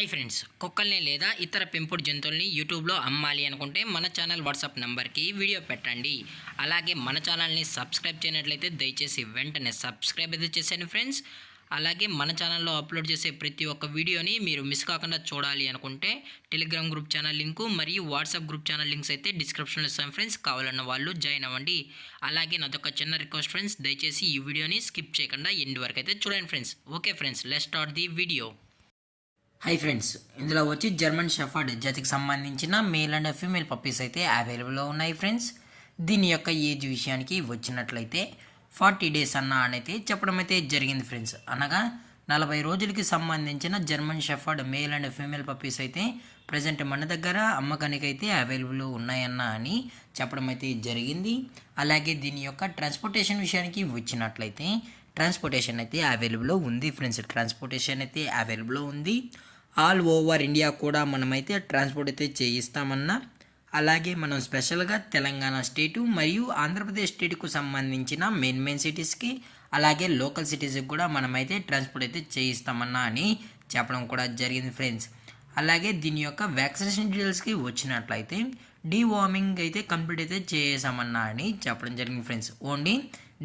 Hi friends, కుక్కల్ని లేదా ఇతర పెంపుడు జంతువుల్ని యూట్యూబ్లో అమ్మాలి అనుకుంటే మన ఛానల్ వాట్సాప్ నెంబర్కి వీడియో పెట్టండి. అలాగే మన ఛానల్ని సబ్స్క్రైబ్ చేయనట్లయితే దయచేసి వెంటనే సబ్స్క్రైబ్ అయితే చేసేయండి ఫ్రెండ్స్. అలాగే మన ఛానల్లో అప్లోడ్ చేసే ప్రతి ఒక్క వీడియోని మీరు మిస్ కాకుండా చూడాలి అనుకుంటే టెలిగ్రామ్ గ్రూప్ ఛానల్ లింకు మరియు వాట్సాప్ గ్రూప్ ఛానల్ లింక్స్ అయితే డిస్క్రిప్షన్లో ఇస్తాను ఫ్రెండ్స్. కావాలన్న వాళ్ళు జాయిన్ అవ్వండి. అలాగే నాదొక చిన్న రిక్వెస్ట్ ఫ్రెండ్స్, దయచేసి ఈ వీడియోని స్కిప్ చేయకుండా ఎండ్ వరకు అయితే చూడండి friends. Okay friends, let's start the video. Hi friends, ఇందులో వచ్చి జర్మన్ షెఫర్డ్ జాతికి సంబంధించిన మేల్ అండ్ ఫీమేల్ పప్పీస్ అయితే అవైలబుల్లో ఉన్నాయి ఫ్రెండ్స్. దీని యొక్క ఏజ్ విషయానికి వచ్చినట్లయితే 40 days అయితే చెప్పడం అయితే జరిగింది ఫ్రెండ్స్. అనగా 40 రోజులకి సంబంధించిన German shepherd male and female puppies అయితే ప్రజెంట్ మన దగ్గర అమ్మకానికి అయితే అవైలబుల్ ఉన్నాయన్న అని చెప్పడం అయితే జరిగింది. అలాగే దీని యొక్క ట్రాన్స్పోర్టేషన్ విషయానికి వచ్చినట్లయితే ట్రాన్స్పోర్టేషన్ అయితే అవైలబుల్లో ఉంది ఫ్రెండ్స్. ట్రాన్స్పోర్టేషన్ అయితే అవైలబుల్లో ఉంది. ఆల్ ఓవర్ ఇండియా కూడా మనమైతే ట్రాన్స్పోర్ట్ అయితే చేయిస్తామన్నా. అలాగే మనం స్పెషల్గా తెలంగాణ స్టేటు మరియు ఆంధ్రప్రదేశ్ స్టేట్కు సంబంధించిన మెయిన్ సిటీస్కి అలాగే లోకల్ సిటీస్కి కూడా మనమైతే ట్రాన్స్పోర్ట్ అయితే చేయిస్తామన్నా అని చెప్పడం కూడా జరిగింది ఫ్రెండ్స్. అలాగే దీని యొక్క వ్యాక్సినేషన్ డీటెయిల్స్కి వచ్చినట్లయితే డీవార్మింగ్ అయితే కంప్లీట్ అయితే చేసామన్నా అని చెప్పడం జరిగింది ఫ్రెండ్స్. ఓన్లీ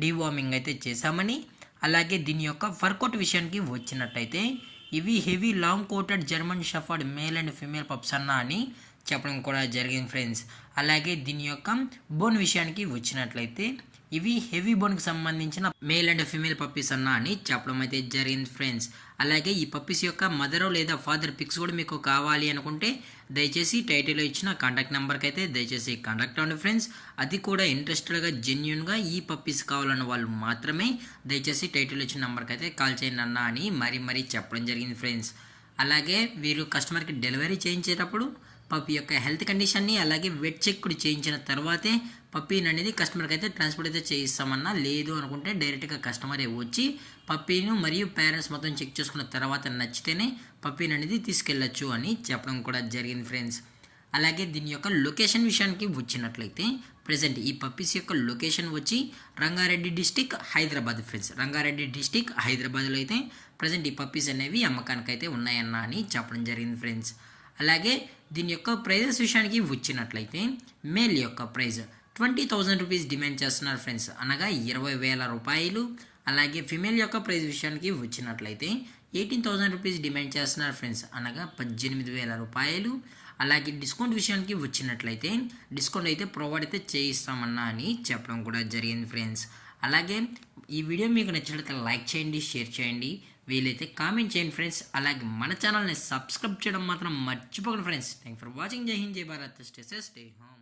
డీవార్మింగ్ అయితే చేసామని. అలాగే దీని యొక్క ఫర్కోట్ విషయానికి వచ్చినట్లయితే ఇవి heavy long coated German shepherd male and female pups అన్న అని చెప్పడం కూడా జరిగింది ఫ్రెండ్స్. అలాగే దీని యొక్క బోన్ విషయానికి వచ్చినట్లయితే ఇవి హెవీ బోన్కి సంబంధించిన మేల్ అండ్ ఫీమేల్ పప్పీస్ అన్న అని చెప్పడం అయితే జరిగింది ఫ్రెండ్స్. అలాగే ఈ పప్పీస్ యొక్క మదర్ లేదా ఫాదర్ పిక్స్ కూడా మీకు కావాలి అనుకుంటే దయచేసి టైటిల్లో ఇచ్చిన కాంటాక్ట్ నెంబర్కి అయితే దయచేసి కాంటాక్ట్ అవ్వండి ఫ్రెండ్స్. అది కూడా ఇంట్రెస్టెడ్గా జెన్యున్గా ఈ పప్పీస్ కావాలన్న వాళ్ళు మాత్రమే దయచేసి టైటిల్లో ఇచ్చిన నెంబర్కి అయితే కాల్ చేయండి అన్న అని మరీ చెప్పడం జరిగింది ఫ్రెండ్స్. అలాగే వీరు కస్టమర్కి డెలివరీ చేయించేటప్పుడు పప్పీ యొక్క హెల్త్ కండిషన్ని అలాగే వెట్ చెక్ కూడా చేయించిన తర్వాతే పప్పీని అనేది కస్టమర్కి అయితే ట్రాన్స్పోర్ట్ అయితే చేయిస్తామన్నా. లేదు అనుకుంటే డైరెక్ట్గా కస్టమరే వచ్చి పప్పీను మరియు పేరెంట్స్ మొత్తం చెక్ చేసుకున్న తర్వాత నచ్చితేనే పప్పీని అనేది తీసుకెళ్ళచ్చు అని చెప్పడం కూడా జరిగింది ఫ్రెండ్స్. అలాగే దీని యొక్క లొకేషన్ విషయానికి వచ్చినట్లయితే ప్రజెంట్ ఈ పప్పీస్ యొక్క లొకేషన్ వచ్చి Rangareddy district Hyderabad friends. Rangareddy district హైదరాబాద్లో అయితే ప్రజెంట్ ఈ పప్పీస్ అనేవి అమ్మకానికి అయితే ఉన్నాయన్న అని చెప్పడం జరిగింది ఫ్రెండ్స్. అలాగే దీని యొక్క ప్రైజెస్ విషయానికి వచ్చినట్లయితే మేల్ యొక్క ప్రైజ్ 20,000 రూపీస్ డిమాండ్ చేస్తున్నారు ఫ్రెండ్స్, అనగా 20,000 రూపాయలు. అలాగే ఫిమేల్ యొక్క ప్రైజ్ విషయానికి వచ్చినట్లయితే 18,000 రూపీస్ డిమాండ్ చేస్తున్నారు ఫ్రెండ్స్, అనగా 18,000 రూపాయలు. అలాగే డిస్కౌంట్ విషయానికి వచ్చినట్లయితే డిస్కౌంట్ అయితే ప్రొవైడ్ అయితే చేయిస్తామన్నా అని చెప్పడం కూడా జరిగింది ఫ్రెండ్స్. అలాగే ఈ వీడియో మీకు నచ్చినట్లయితే లైక్ చేయండి, షేర్ చేయండి, వీలైతే కామెంట్ చేయండి ఫ్రెండ్స్. అలాగే మన ఛానల్ని సబ్స్క్రైబ్ చేయడం మాత్రం మర్చిపోకండి ఫ్రెండ్స్. Thank for watching. జై హింద్, జై Bharat, stay safe, stay home.